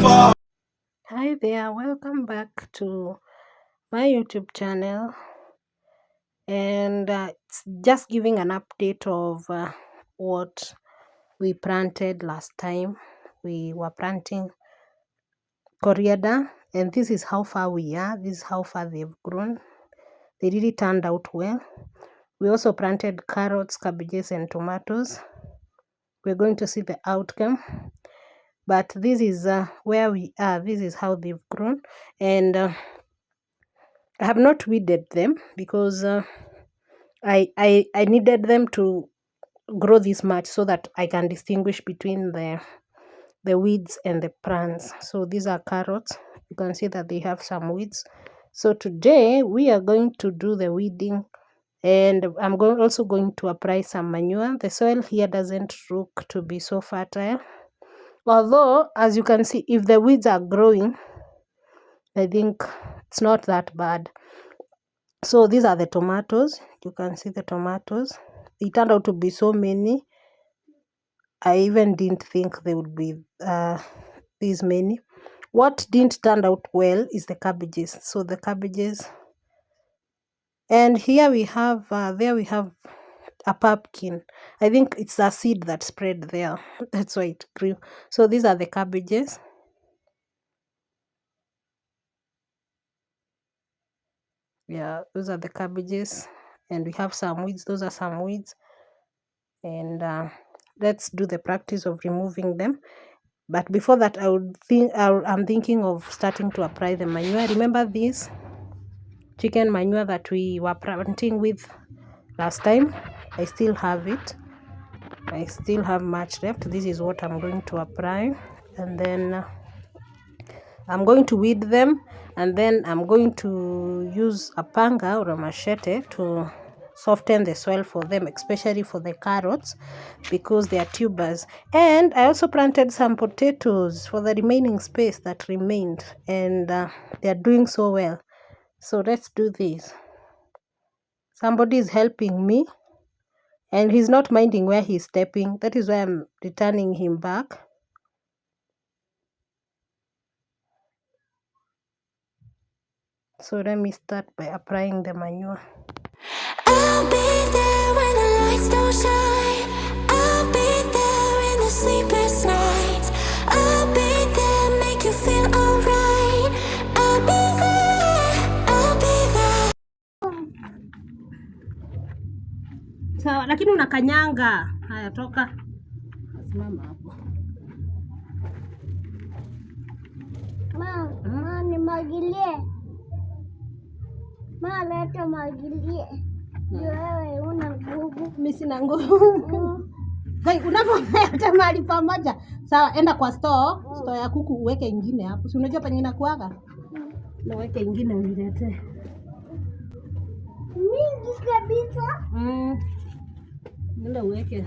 for. Hi there, welcome back to my YouTube channel, and it's just giving an update of what we planted last time. We were planting coriander, and this is how far we are. This is how far they've grown. They really turned out well. We also planted carrots, cabbages, and tomatoes. We're going to see the outcome, but this is where we are. This is how they've grown, and I have not weeded them because I needed them to grow this much so that I can distinguish between the weeds and the plants. So these are carrots. You can see that they have some weeds. So today we are going to do the weeding, and I'm also going to apply some manure. The soil here doesn't look to be so fertile. Although, as you can see, if the weeds are growing, I think it's not that bad. So these are the tomatoes. You can see the tomatoes. They turned out to be so many. I even didn't think they would be this many. What didn't turn out well is the cabbages. So the cabbages, and here we have, there we have a pumpkin. I think it's a seed that spread there. That's why it grew. So these are the cabbages. Yeah, those are the cabbages, and we have some weeds. Those are some weeds, and let's do the practice of removing them. But before that, I'm thinking of starting to apply the manure. Remember this chicken manure that we were planting with last time? I still have it. I still have much left. This is what I'm going to apply, and then I'm going to weed them, and then I'm going to use a panga or a machete to soften the soil for them, especially for the carrots, because they are tubers. And I also planted some potatoes for the remaining space that remained, and they are doing so well. So let's do this. Somebody is helping me, and he's not minding where he's stepping. That is why I'm returning him back. So let me start by applying the manure. I'll be there when the lights don't shine. I'll be there in the sleepless nights. I'll be there, make you feel alright. I'll be there, I'll be there. Sawa, lakini unakanyanga. Haya, toka. Simama hapo. Ma, nimwagilie. Ma, leta mwagilie. Wewe una nguvu. Mimi sina nguvu. Gai, unapoleta mahali pamoja. Sawa, enda kwa store ya kuku uweke ingine hapo. Si unajua penye inakuaga? Na uweke ingine uniletee. Mingi kabisa. Nenda uweke.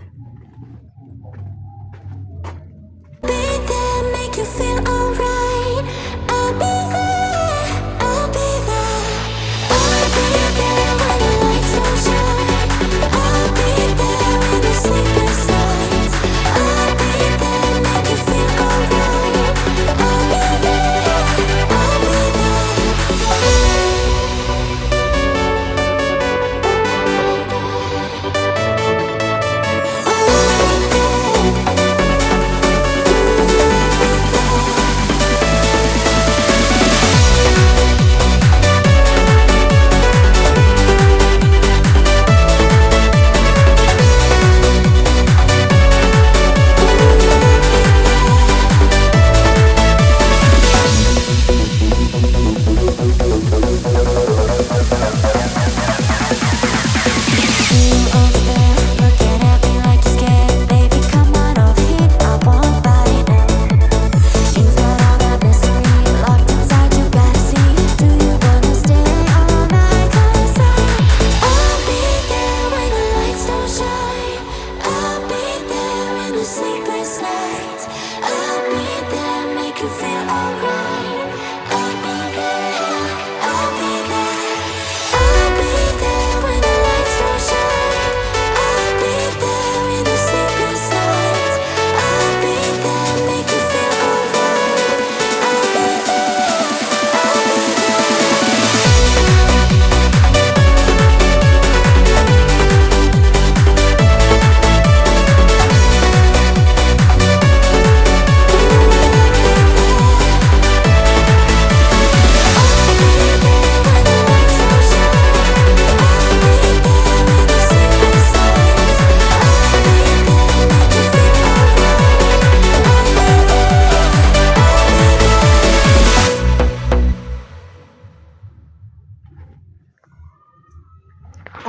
Be there, make you feel alright. I'll be there, I'll be there. I'll be there when the lights don't shine. I'll be there in the sleepless nights. I'll be there, make you feel alright. I'll be there, I'll be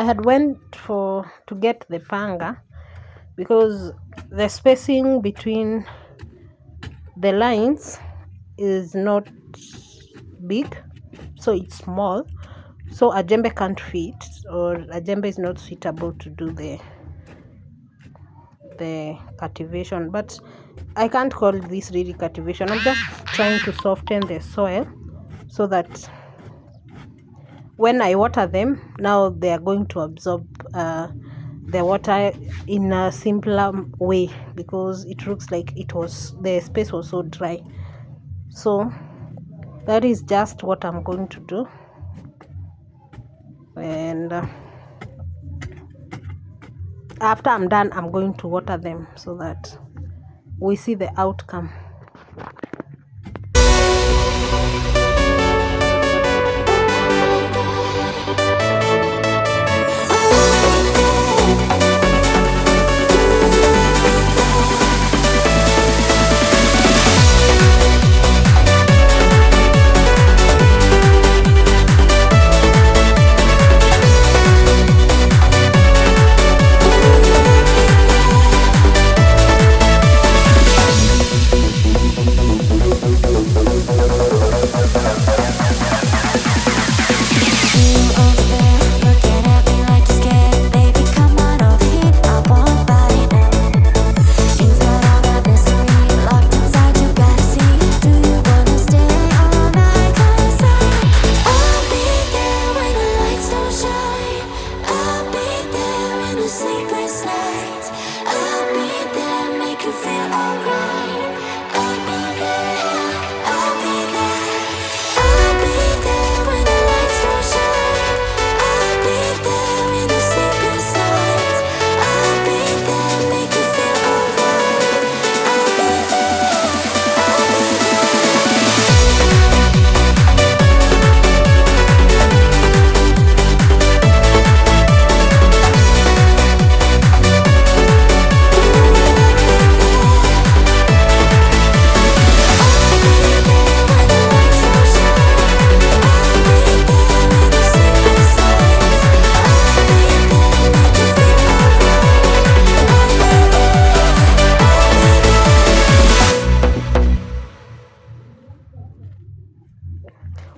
had went to get the panga because the spacing between the lines is not big, so it's small, so a jembe can't fit, or a jembe is not suitable to do the cultivation. But I can't call this really cultivation. I'm just trying to soften the soil so that when I water them, now they are going to absorb the water in a simpler way, because it looks like the space was so dry. So that is just what I'm going to do, and after I'm done, I'm going to water them so that we see the outcome.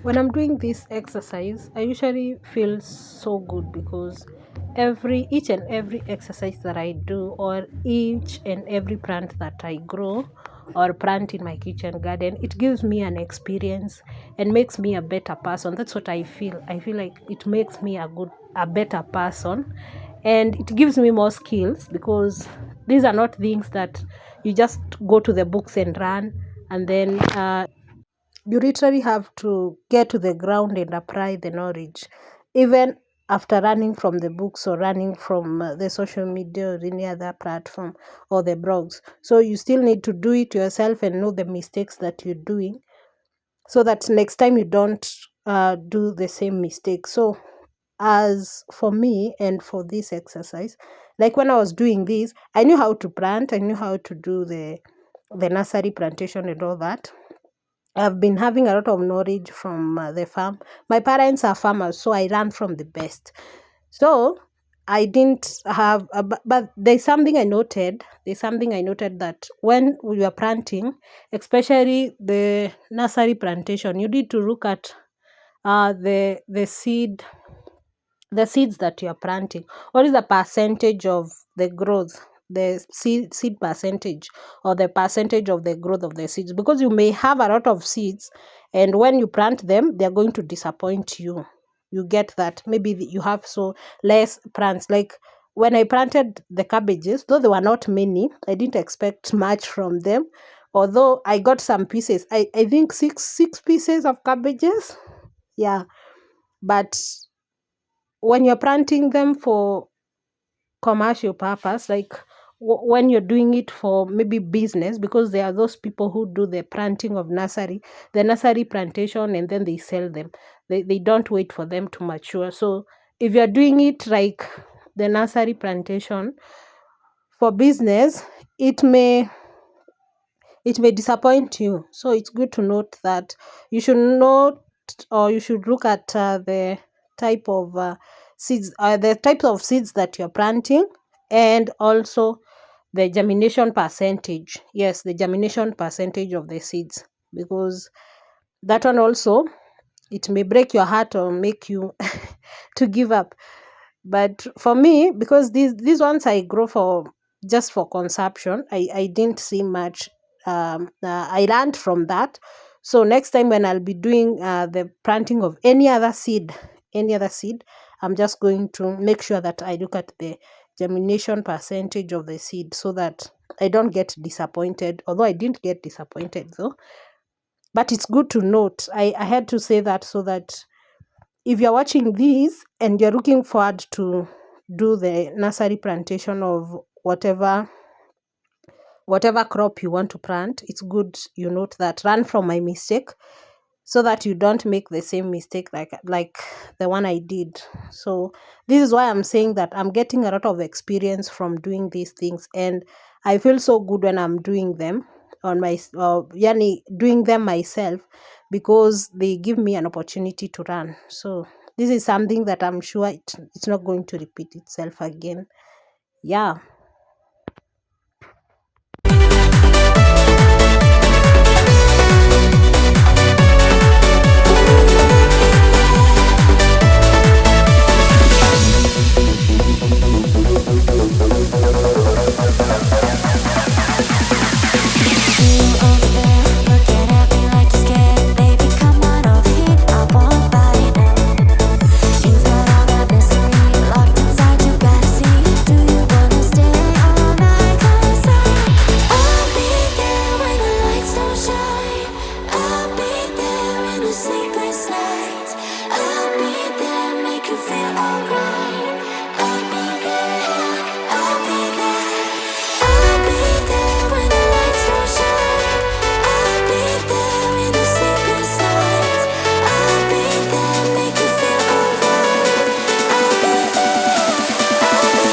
When I'm doing this exercise, I usually feel so good because each and every exercise that I do, or each and every plant that I grow or plant in my kitchen garden, it gives me an experience and makes me a better person. That's what I feel. I feel like it makes me a better person, and it gives me more skills, because these are not things that you just go to the books and run, and then you literally have to get to the ground and apply the knowledge, even after running from the books or running from the social media or any other platform or the blogs. So you still need to do it yourself and know the mistakes that you're doing, so that next time you don't do the same mistake. So as for me and for this exercise, like when I was doing this, I knew how to plant, I knew how to do the nursery plantation and all that. I've been having a lot of knowledge from the farm. My parents are farmers, so I learned from the best. So I didn't have, but there's something I noted. There's something I noted that when we were planting, especially the nursery plantation, you need to look at the seeds that you are planting. What is the percentage of the growth, the seed percentage, or the percentage of the growth of the seeds? Because you may have a lot of seeds, and when you plant them, they're going to disappoint you. You get that? Maybe you have so less plants. Like when I planted the cabbages, though there were not many, I didn't expect much from them. Although I got some pieces, I think six pieces of cabbages. Yeah, but when you're planting them for commercial purpose, like when you're doing it for maybe business, because there are those people who do the planting of the nursery plantation, and then they sell them. They don't wait for them to mature. So if you're doing it like the nursery plantation for business, it may disappoint you. So it's good to note that you should note, or you should look at the type of seeds, the types of seeds that you're planting, and also the germination percentage. Yes, the germination percentage of the seeds, because that one also, it may break your heart or make you to give up. But for me, because these ones I grow for just for consumption, I didn't see much. I learned from that. So next time when I'll be doing the planting of any other seed, I'm just going to make sure that I look at the germination percentage of the seed, so that I don't get disappointed. Although I didn't get disappointed though, but it's good to note. I had to say that, so that if you're watching these and you're looking forward to do the nursery plantation of whatever crop you want to plant, it's good you note that. Learn from my mistake, so that you don't make the same mistake like the one I did. So this is why I'm saying that I'm getting a lot of experience from doing these things, and I feel so good when I'm doing them on my yani doing them myself, because they give me an opportunity to run. So this is something that I'm sure it's not going to repeat itself again. Yeah. Looking at me like you're scared, baby. Come on over here, I won't bite. You've got all that mystery locked inside. You gotta see. Do you wanna stay all night? 'Cause I'll be there when the lights don't shine. I'll be there in the sleepless nights. I'll be there, make you feel alright. I'll be there. I'll be there. I'll be there when the lights don't shine. I'll be there in the sleepless nights. I'll be there, make you feel alright. I'll be there. I'll be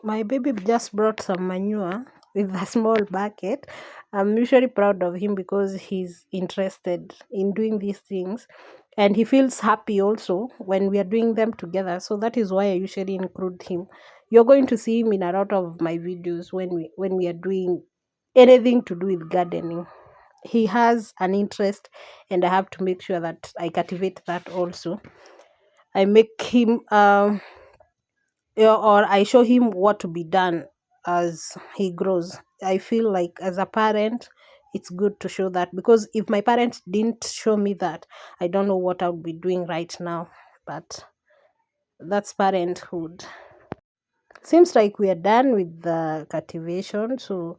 My baby just brought some manure with a small bucket. I'm usually proud of him because he's interested in doing these things, and he feels happy also when we are doing them together. So that is why I usually include him. You're going to see him in a lot of my videos when we are doing anything to do with gardening. He has an interest, and I have to make sure that I cultivate that also. I make him or I show him what to be done as he grows. I feel like as a parent, it's good to show that, because if my parents didn't show me that, I don't know what I would be doing right now. But that's parenthood. Seems like we are done with the cultivation. So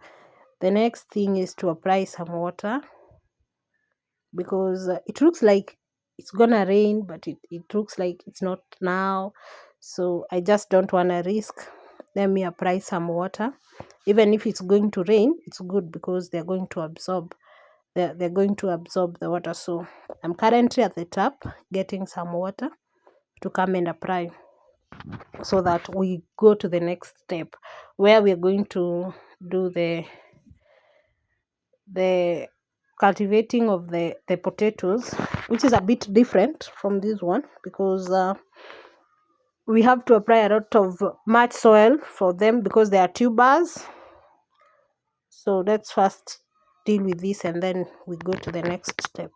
the next thing is to apply some water, because it looks like it's gonna rain, but it looks like it's not now. So I just don't want to risk. Let me apply some water. Even if it's going to rain, it's good, because they're going to absorb they're going to absorb the water. So I'm currently at the tap getting some water to come and apply, so that we go to the next step, where we're going to do the cultivating of the potatoes, which is a bit different from this one, because we have to apply a lot of much soil for them, because they are tubers. So let's first deal with this, and then we go to the next step.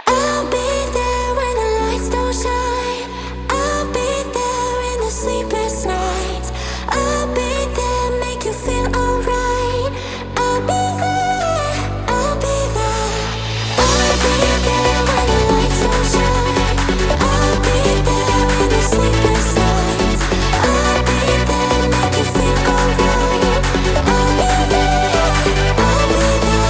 I'll be there when the lights don't shine. I'll be there in the sleepless nights. I'll be there, make you feel alright. I'll be there. I'll be there. I'll be there when the lights don't shine. I'll be there in the sleepless nights. I'll be there, make you feel alright. I'll be there. I'll be there.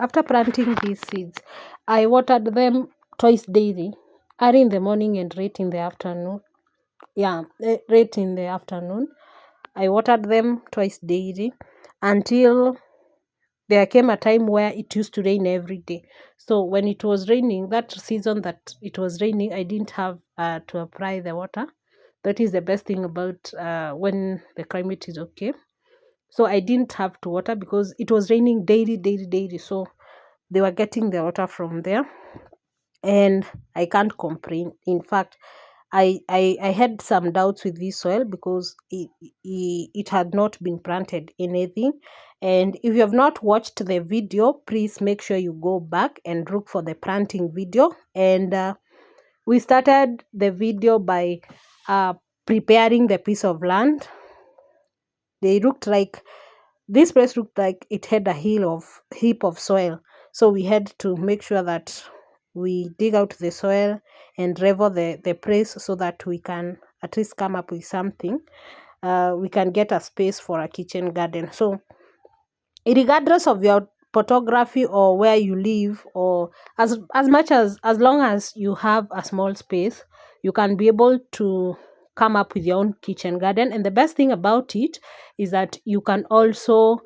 after planting these seeds, I watered them twice daily, early in the morning and late in the afternoon. Late in the afternoon. I watered them twice daily until there came a time where it used to rain every day. So when it was raining, that season that it was raining, I didn't have to apply the water. That is the best thing about when the climate is okay. So I didn't have to water because it was raining daily, daily, daily. So they were getting the water from there, and I can't complain. In fact, I had some doubts with this soil because it had not been planted anything. And if you have not watched the video, please make sure you go back and look for the planting video. And we started the video by preparing the piece of land. This place looked like it had a heap of soil. So we had to make sure that we dig out the soil and level the place so that we can at least come up with something. We can get a space for a kitchen garden. So regardless of your photography or where you live, or as long as you have a small space, you can be able to come up with your own kitchen garden. And the best thing about it is that you can also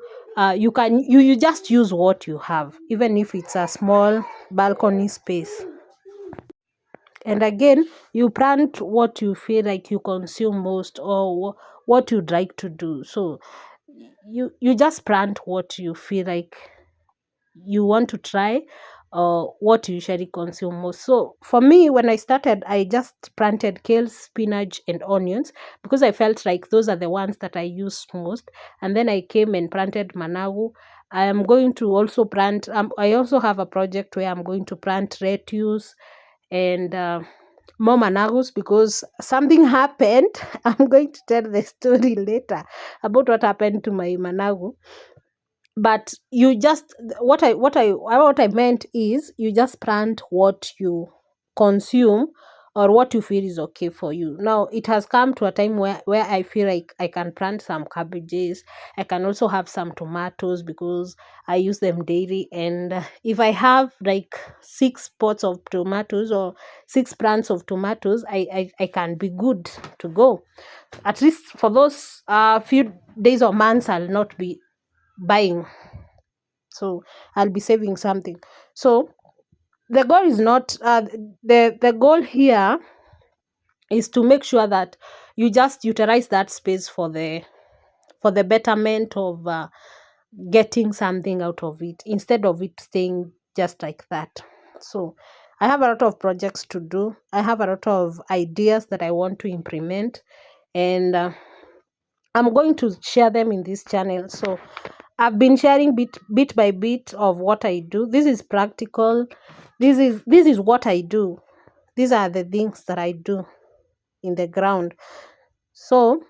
you just use what you have, even if it's a small balcony space. And again, you plant what you feel like you consume most, or what you'd like to do. So you just plant what you feel like you want to try, or what you usually consume most. So for me, when I started, I just planted kale, spinach, and onions because I felt like those are the ones that I use most. And then I came and planted managu. I am going to also plant, I also have a project where I'm going to plant lettuce and more managus because something happened. I'm going to tell the story later about what happened to my managu. But you just what I meant is you just plant what you consume or what you feel is okay for you. Now it has come to a time where I feel like I can plant some cabbages. I can also have some tomatoes because I use them daily. And if I have like 6 pots of tomatoes or 6 plants of tomatoes, I can be good to go. At least for those few days or months, I'll not be buying, so I'll be saving something. So the goal is not the goal here is to make sure that you just utilize that space for the betterment of getting something out of it instead of it staying just like that. So I have a lot of projects to do. I have a lot of ideas that I want to implement, and I'm going to share them in this channel. So I've been sharing bit by bit of what I do. This is practical. This is what I do. These are the things that I do in the ground. So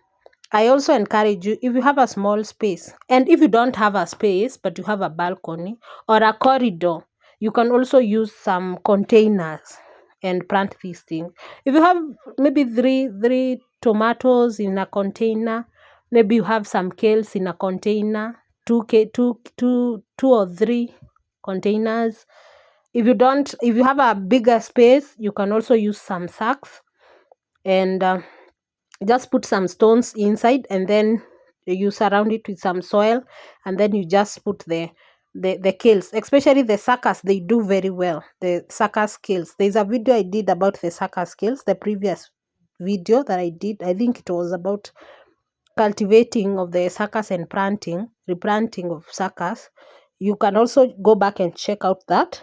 I also encourage you, if you have a small space, and if you don't have a space but you have a balcony or a corridor, you can also use some containers and plant these things. If you have maybe three tomatoes in a container, maybe you have some kales in a container, two or three containers. If you have a bigger space, you can also use some sacks and just put some stones inside, and then you surround it with some soil, and then you just put the kales, especially the suckers. They do very well, the sucker kales. There's a video I did about the sucker kales, the previous video that I did. I think it was about cultivating of the suckers and replanting of suckers. You can also go back and check out that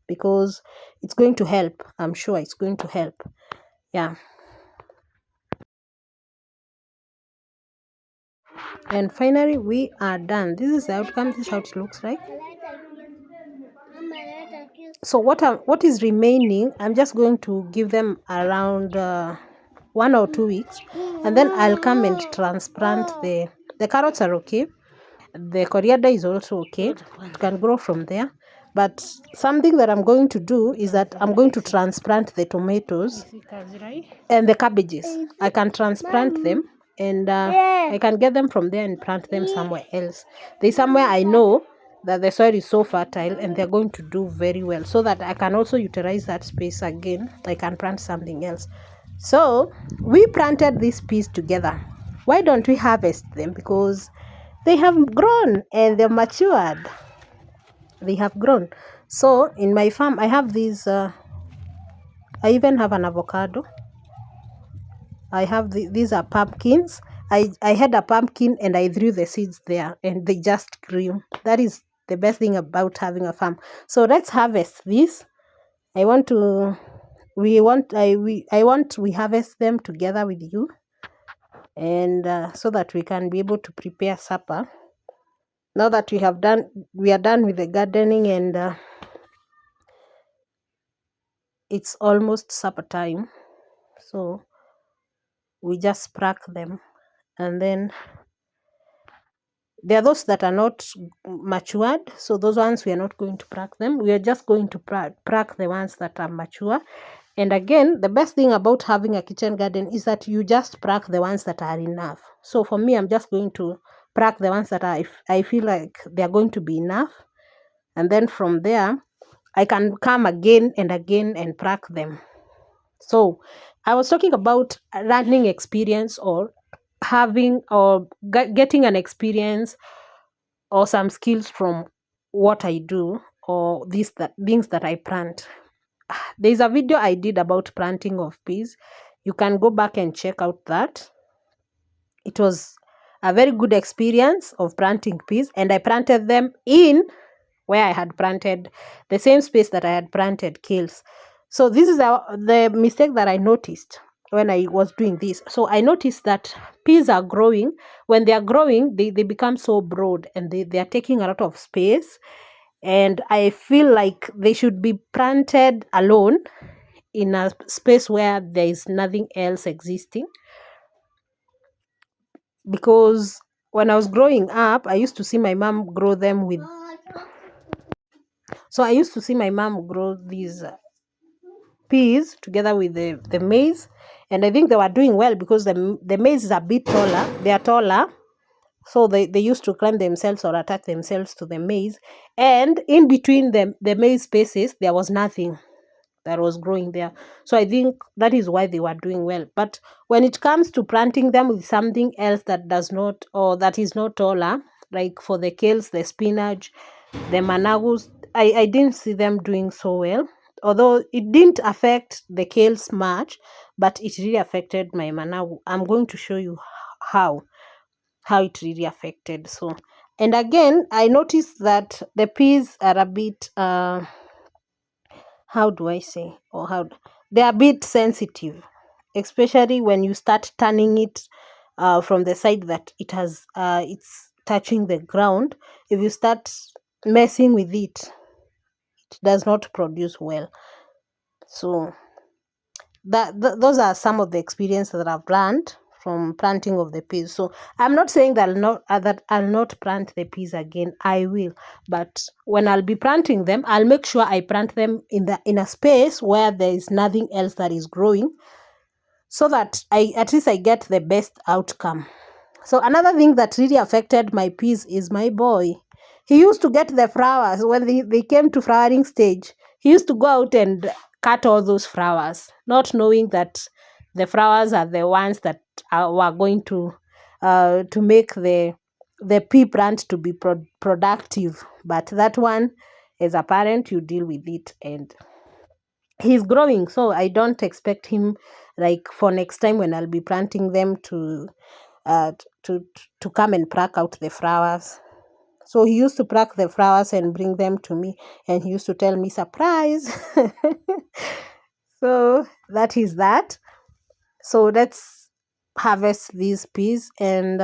because it's going to help. I'm sure it's going to help. Yeah. And finally, we are done. This is the outcome. This is how it looks like. So what is remaining, I'm just going to give them around 1 or 2 weeks, and then I'll come and transplant the carrots are okay. The coriander is also okay. It can grow from there. But something that I'm going to do is that I'm going to transplant the tomatoes and the cabbages. I can transplant them, and I can get them from there and plant them somewhere else. There's somewhere I know that the soil is so fertile and they're going to do very well, so that I can also utilize that space again. I can plant something else. So we planted these peas together. Why don't we harvest them? Because they have grown and they're matured. They have grown. So in my farm, I have these, I even have an avocado. I have these are pumpkins. I had a pumpkin and I threw the seeds there and they just grew. That is the best thing about having a farm. So let's harvest this. I want we harvest them together with you, and so that we can be able to prepare supper. Now that we are done with the gardening, and it's almost supper time. So we just crack them, and then there are those that are not matured, so those ones we are not going to crack them. We are just going to crack the ones that are mature. And again, the best thing about having a kitchen garden is that you just crack the ones that are enough. So for me, I'm just going to crack the ones that I feel like they are going to be enough, and then from there I can come again and again and crack them. So I was talking about learning experience, or having or getting an experience or some skills from what I do, or things that I plant. There's a video I did about planting of peas. You can go back and check out that. It was a very good experience of planting peas, and I planted them in where I had planted the same space that I had planted kales. So this is the mistake that I noticed when I was doing this. So I noticed that peas are growing. When they are growing, they become so broad, and they are taking a lot of space. And I feel like they should be planted alone in a space where there is nothing else existing. Because when I was growing up, I used to see my mom grow them with... So I used to see my mom grow these peas together with the maize, and I think they were doing well because the maize is a bit taller. They are taller, so they used to climb themselves or attach themselves to the maize, and in between them the maize spaces there was nothing that was growing there. So I think that is why they were doing well. But when it comes to planting them with something else that does not, or that is not taller, like for the kales, the spinach, the managus, I didn't see them doing so well. Although it didn't affect the kales much, but it really affected my managu. I'm going to show you how it really affected. So, and again, I noticed that the peas are a bit how do I say, they're a bit sensitive, especially when you start turning it from the side that it's touching the ground. If you start messing with it, it does not produce well. So those are some of the experiences that I've learned from planting of the peas. So I'm not saying that I'll not plant the peas again. I will, but when I'll be planting them, I'll make sure I plant them in a space where there is nothing else that is growing, so that at least I get the best outcome. So another thing that really affected my peas is my boy. He used to get the flowers when they came to flowering stage. He used to go out and cut all those flowers, not knowing that the flowers are the ones that were going to make the pea plant to be productive. But that one, as a parent, you deal with it, and he's growing. So I don't expect him, like for next time when I'll be planting them, to come and pluck out the flowers. So he used to pluck the flowers and bring them to me, and he used to tell me, surprise. So that is that. So let's harvest these peas and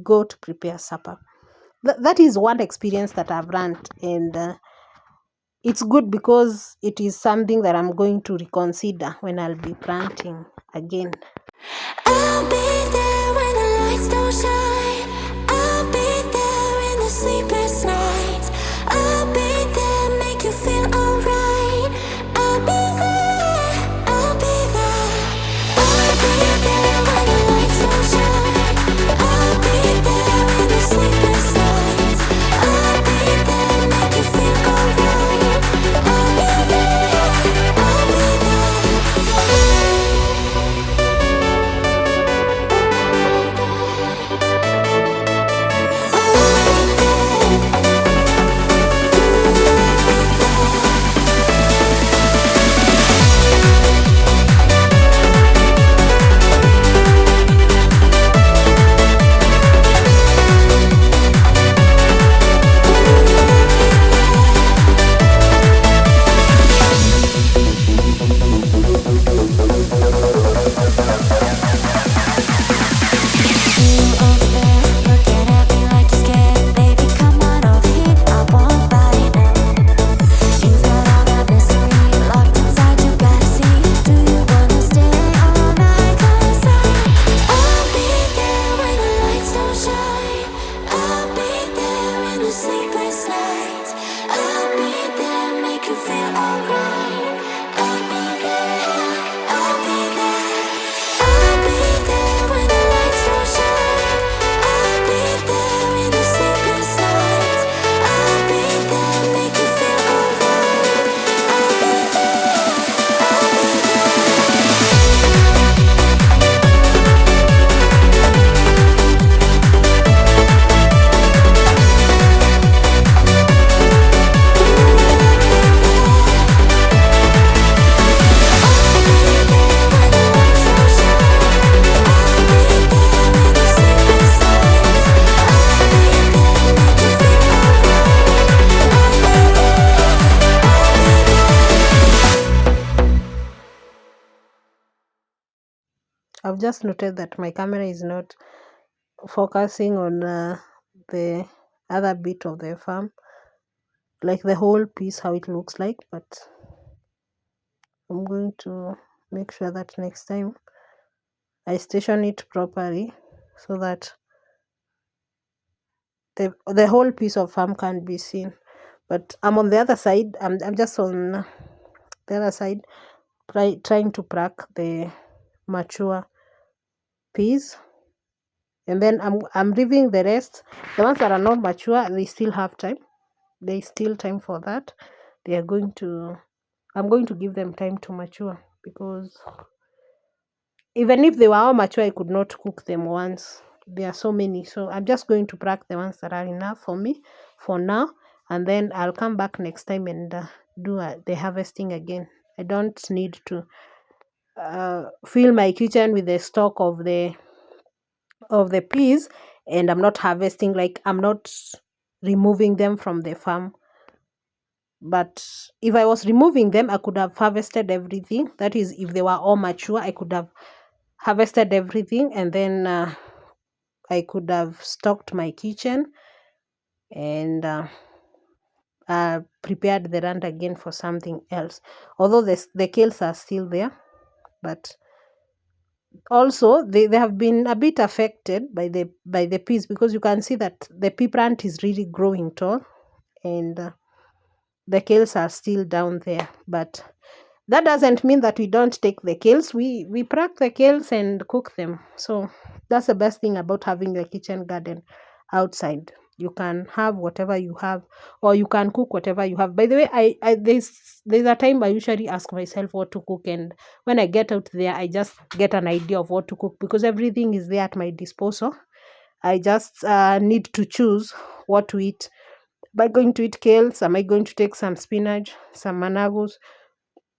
go to prepare supper. That is one experience that I've learned, and it's good because it is something that I'm going to reconsider when I'll be planting again. I'll be there when the lights don't shine. I'll be there in the sleepless nights. I'll be there, make you feel alright. I'll be there, I'll be there. I'll be there when the lights don't shine. I'll be there in the sleepless nights. I'll be I've just noted that my camera is not focusing on the other bit of the farm, like the whole piece, how it looks like, but I'm going to make sure that next time I station it properly so that the whole piece of farm can be seen. But I'm on the other side. I'm just on the other side trying to pack the mature peas, and then I'm leaving the rest. The ones that are not mature, they still have time. There's still time for that. I'm going to give them time to mature, because even if they were all mature, I could not cook them once. There are so many. So I'm just going to pack the ones that are enough for me for now. And then I'll come back next time and do the harvesting again. I don't need to fill my kitchen with the stock of the peas, and I'm not harvesting, like I'm not removing them from the farm. But if I was removing them, I could have harvested everything. That is, if they were all mature, I could have harvested everything, and then I could have stocked my kitchen and prepared the land again for something else. Although the kales are still there, but also they have been a bit affected by the peas, because you can see that the pea plant is really growing tall, and the kales are still down there. But that doesn't mean that we don't take the kales. We pack the kales and cook them. So that's the best thing about having a kitchen garden outside. You can have whatever you have, or you can cook whatever you have. By the way, there's a time I usually ask myself what to cook, and when I get out there, I just get an idea of what to cook, because everything is there at my disposal. I just need to choose what to eat. Am I going to eat kales? Am I going to take some spinach, some managos,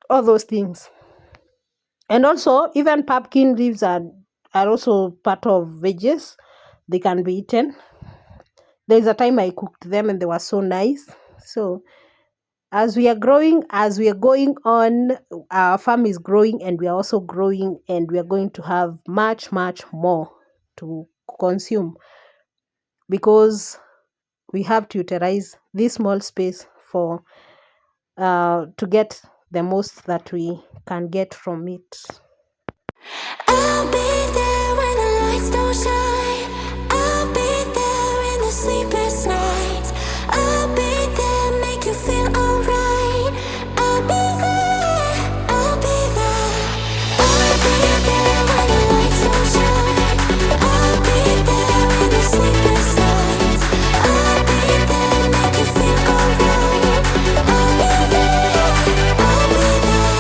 all those things? And also, even pumpkin leaves are also part of veggies. They can be eaten. There's a time I cooked them and they were so nice. So as we are going on, our farm is growing, and we are also growing, and we are going to have much more to consume, because we have to utilize this small space for to get the most that we can get from it. I'll be there when the lights don't shine. I'll be there in the sleepless nights. I'll be there, make you feel alright. I'll be there, I'll be there. I'll be there when the lights don't shine. I'll be there in the sleepless nights. I'll be there, make you feel alright. I'll be there, I'll be there.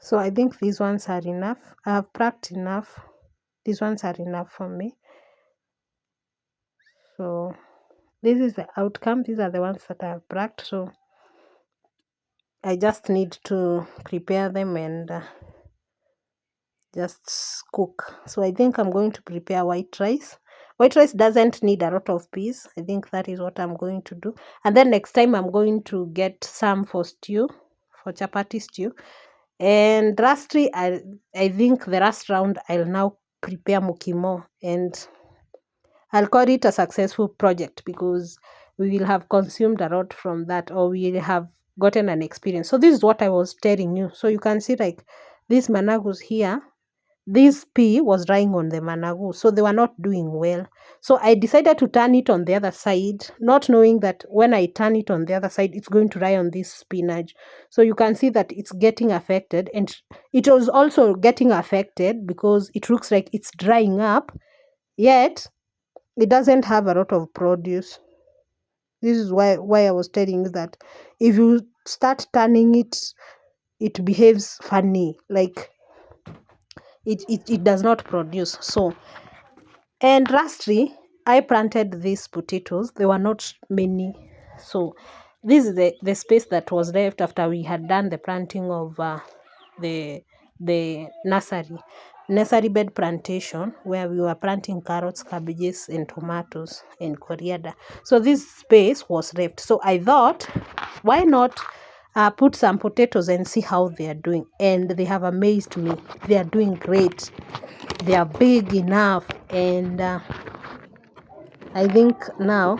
So I think these ones are enough. I have pracked enough. These ones are enough for me. So this is the outcome. These are the ones that I have pracked. So I just need to prepare them and just cook. So I think I'm going to prepare white rice. White rice doesn't need a lot of peas. I think that is what I'm going to do. And then next time I'm going to get some for stew, for chapati stew. And lastly, I think the last round I'll now prepare mukimo, and I'll call it a successful project because we will have consumed a lot from that, or we will have gotten an experience. So this is what I was telling you. So you can see like these managus here, this pea was drying on the managu, so they were not doing well. So I decided to turn it on the other side, not knowing that when I turn it on the other side, it's going to dry on this spinach. So you can see that it's getting affected, and it was also getting affected because it looks like it's drying up, yet it doesn't have a lot of produce. This is why I was telling you that if you start turning it, it behaves funny, like it does not produce. So, and lastly, I planted these potatoes. There were not many. So this is the space that was left after we had done the planting of the nursery bed plantation, where we were planting carrots, cabbages, and tomatoes and coriander. So this space was left. So I thought, why not put some potatoes and see how they are doing? And they have amazed me. They are doing great. They are big enough, and I think now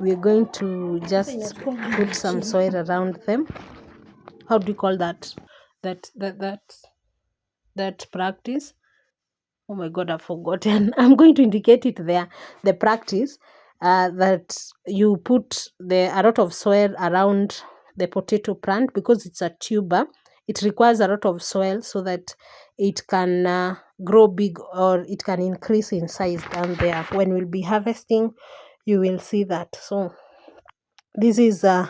we're going to just put some soil around them. How do you call that? That practice? Oh my God, I've forgotten. I'm going to indicate it there. The practice that you put a lot of soil around the potato plant because it's a tuber. It requires a lot of soil so that it can grow big, or it can increase in size down there. When we'll be harvesting, you will see that. So this is the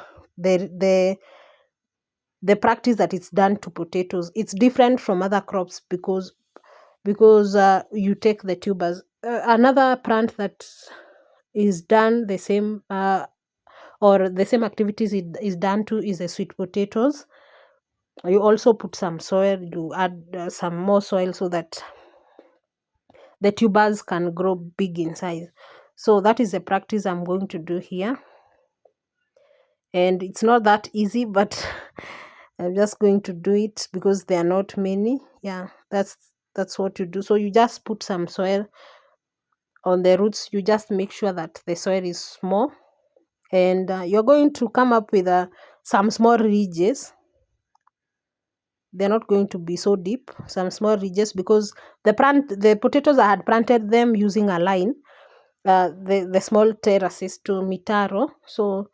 practice that it's done to potatoes. It's different from other crops because you take the tubers. Another plant that is done the same or the same activities is done to is the sweet potatoes. You also put some soil, you add some more soil so that the tubers can grow big in size. So that is the practice I'm going to do here. And it's not that easy, but I'm just going to do it because there are not many. Yeah, that's what you do. So you just put some soil on the roots. You just make sure that the soil is small, and you're going to come up with some small ridges. They're not going to be so deep, some small ridges, because the potatoes, I had planted them using a line, the small terraces to mitaro. So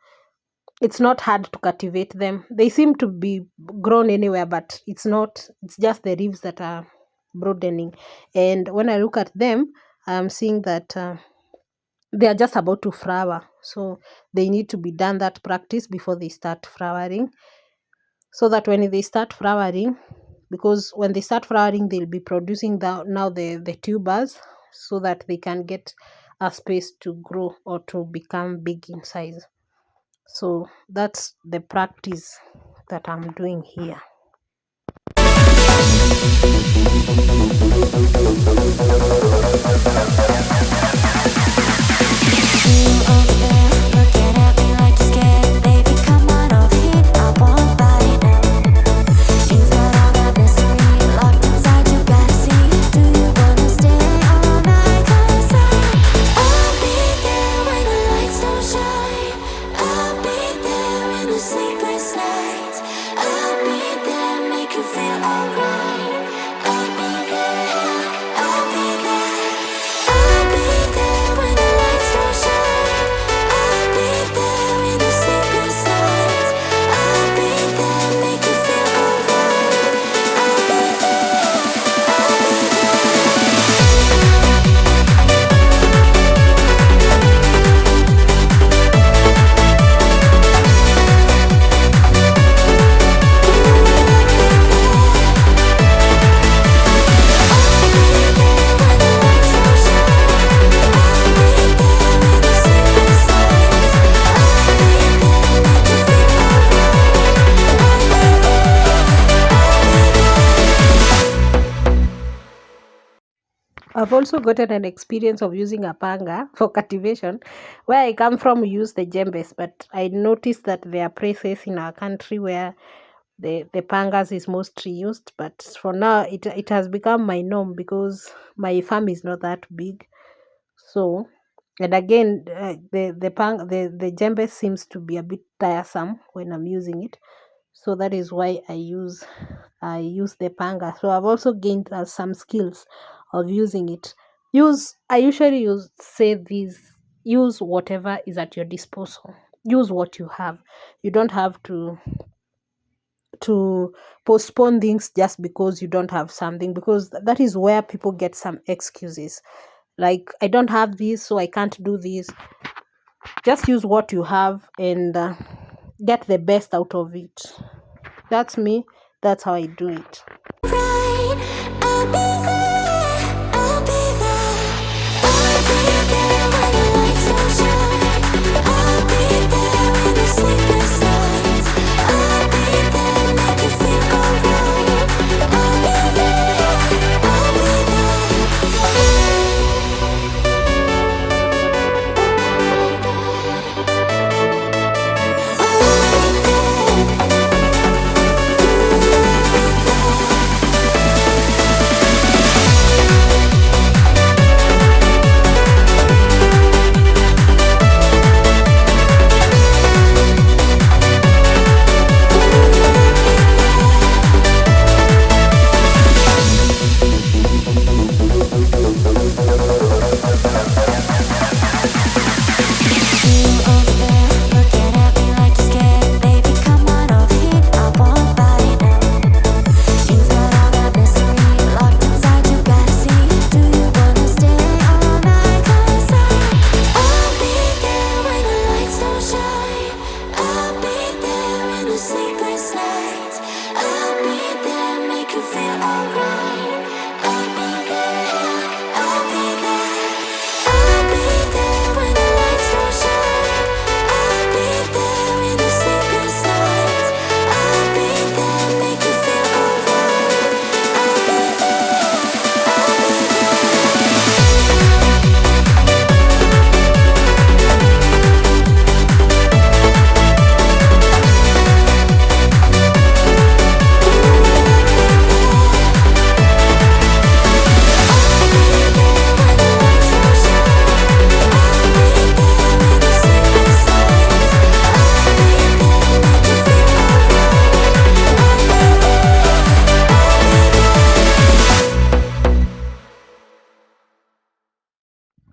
it's not hard to cultivate them. They seem to be grown anywhere, but it's not. It's just the leaves that are broadening. And when I look at them, I'm seeing that they are just about to flower. So they need to be done that practice before they start flowering. So that when they start flowering, because when they start flowering, they'll be producing the tubers so that they can get a space to grow or to become big in size. So that's the practice that I'm doing here. Looking at me like you're scared, baby, come on over here. I want body now. You've got all that mystery locked inside. You gotta see. Do you wanna stay all night? 'Cause I'll be there when the lights don't shine. I'll be there in the sleepless nights. I'll be there. I've also gotten an experience of using a panga for cultivation. Where I come from, we use the jembes, but I noticed that there are places in our country where the pangas is mostly used. But for now, it has become my norm because my farm is not that big. So, and again, the jembes seems to be a bit tiresome when I'm using it. So that is why I use the panga. So I've also gained some skills of using it. I usually use whatever is at your disposal. Use what you have. You don't have to postpone things just because you don't have something, because that is where people get some excuses. Like, I don't have this, so I can't do this. Just use what you have and get the best out of it. That's me. That's how I do it. Right, I'll be there. I'll be there. I'll be there when the lights don't shine. I'll be there in the sleepless nights. I'll be there, make you feel alright. I'll be there. I'll be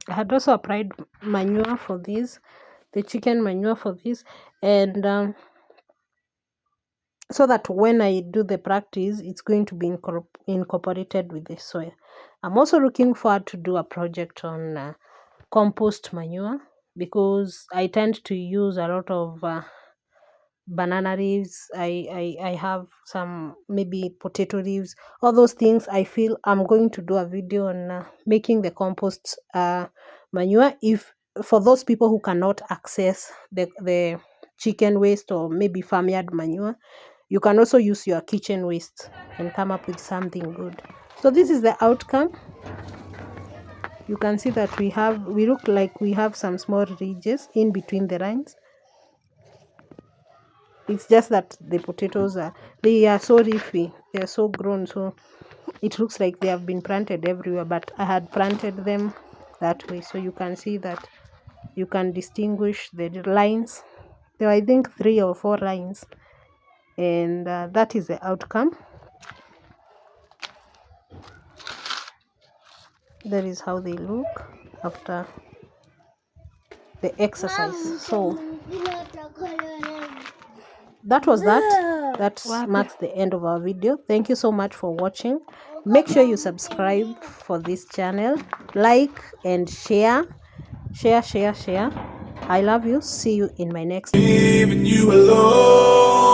I had also applied manure for this, the chicken manure for this, and so that when I do the practice, it's going to be incorporated with the soil. I'm also looking forward to do a project on compost manure, because I tend to use a lot of banana leaves. I have some, maybe potato leaves, all those things. I feel I'm going to do a video on making the compost manure, if for those people who cannot access the chicken waste or maybe farmyard manure. You can also use your kitchen waste and come up with something good. So this is the outcome. You can see that we look like we have some small ridges in between the lines. It's just that the potatoes they are so leafy, they are so grown, so it looks like they have been planted everywhere, but I had planted them that way. So you can see that you can distinguish the lines. There are, I think, 3 or 4 lines, and that is the outcome. That is how they look after the exercise. So that was that marks the end of our video. Thank you so much for watching. Make sure you subscribe for this channel, like and share. I love you. See you in my next video. Leaving you alone.